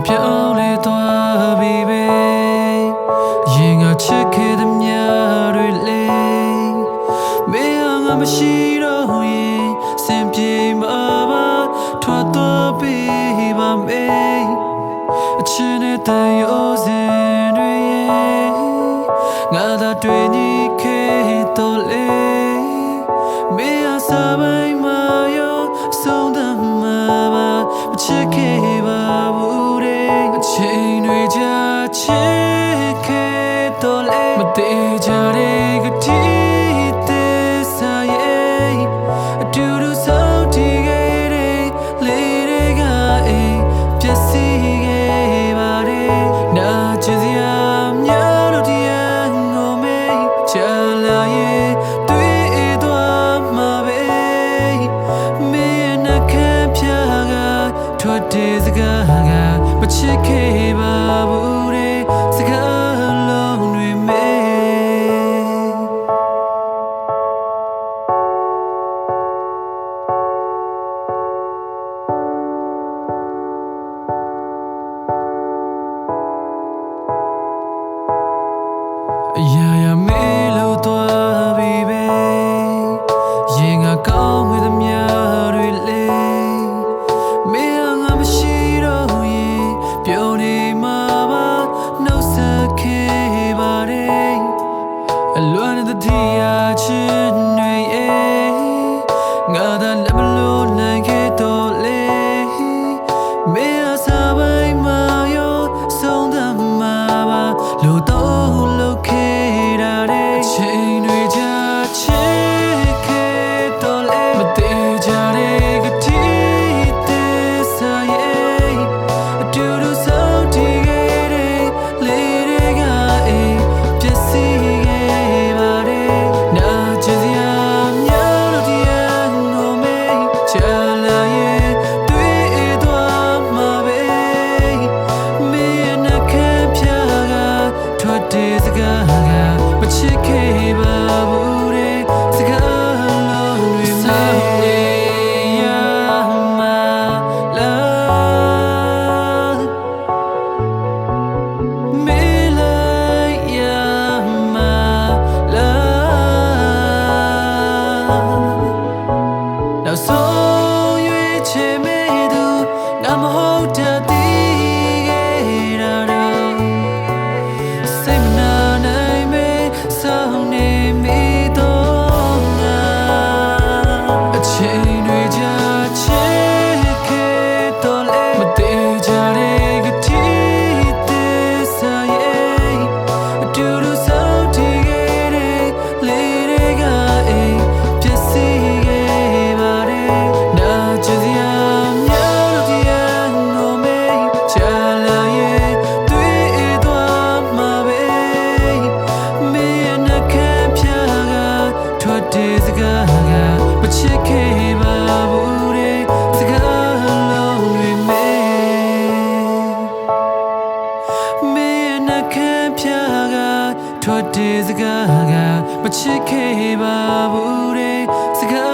ပြောလေသွားပြီပဲရင်ငါချစ်ခဲ့တဲ့မြတွေလေမင်းငါမရှိတော့ရင်စင်ပြေမှာပါထွက်သွားပြီပါမေးအချင်းနဲ့တန်ရိုးစင်တွေရဲ့ငါသာတွေ့နေခဲ့တော့လေမင်းအစားပိုင်းမှာရောဆုံးသမှာပါမချစ်ခဲ့ပါဘူးချိန်တွေကြာချစ်ခဲ့တော့လေမသေးကြတဲ့ကတိသစ္စာရဲ့အတူတူဆောင်တည်ခဲ့တဲ့လေးတွေကအိမ်ပျက်စီးခဲ့ပါတယ်နာကျင်စရာများလို့တရားကိုမေးချလာရဲ့တွေ့သွားမှာပဲမင်းနှခမ်းဖြာကထွက်တဲ့စကားကမချစ်ခဲ့ပါဘူးတဲ့စကားလုံးတွေမေအရာရာမေးလို့သွားပြီပဲရင်ငါကောင်းခဲ့သမျှတွေလေမင်းငါမရှိတော့ရင်ပြောနေမှာပါနှုတ်ဆက်ခဲ့ပါတယ်အလွန်တဲ့တရားချင်းတွေရဲ့ငါသာလက်မလို့နိုင်ခဲ့တော့လေမင်းအစားပိုင်းမှာရောဆုံးသမှာပါလို့တော့လုပ်ခဲ့တာတဲ့ချိန်တွေကြာချစ်ခဲ့တော့လေမသေးကြတဲ့ကတိသစ္စာရဲ့အတူတူဆောင်တည်ခဲ့တဲ့လေးတွေကအိမ်ပျက်စီးခဲ့ပါတယ်နာကျင်စရာများလို့တရားကိုမေးချလာရဲ့တွေ့သွားမှာပဲမင်းနှခမ်းဖြာကထွက်တဲ့စကားကမချစ်ခဲ့ပါဘူးတဲ့စကားလုံးတွေစောင့်နေရမှာလားမေးလိုက်ရမှာလားနောက်ဆုံးရွေးချယ်မိသူငါမဟုတ်တတ်သေးခဲ့တာတော့စိတ်မနာနိုင်မေးဆောင်နေမိတော့ငါအချိန်တွေကြာချစ်ခဲ့တော့လေမသေးကြတဲ့ကတိသစ္စာရဲ့အတူတူဆောင်တည်ခဲ့တဲ့လေးတွေကအိမ်ပျက်စီးခဲ့ပါတယ်နာကျင်စရာများလို့တရားကိုမေးချလာရဲ့တွေ့သွားမှာပဲမင်းနှခမ်းဖြာကထွက်တဲ့စကားကမချစ်ခဲ့ပါဘူးတဲ့စကားလုံးတွေမေးမင်းနှခမ်းဖြာကထွက်တဲ့စကားကမချစ်ခဲ့ပါဘူးတဲ့စကား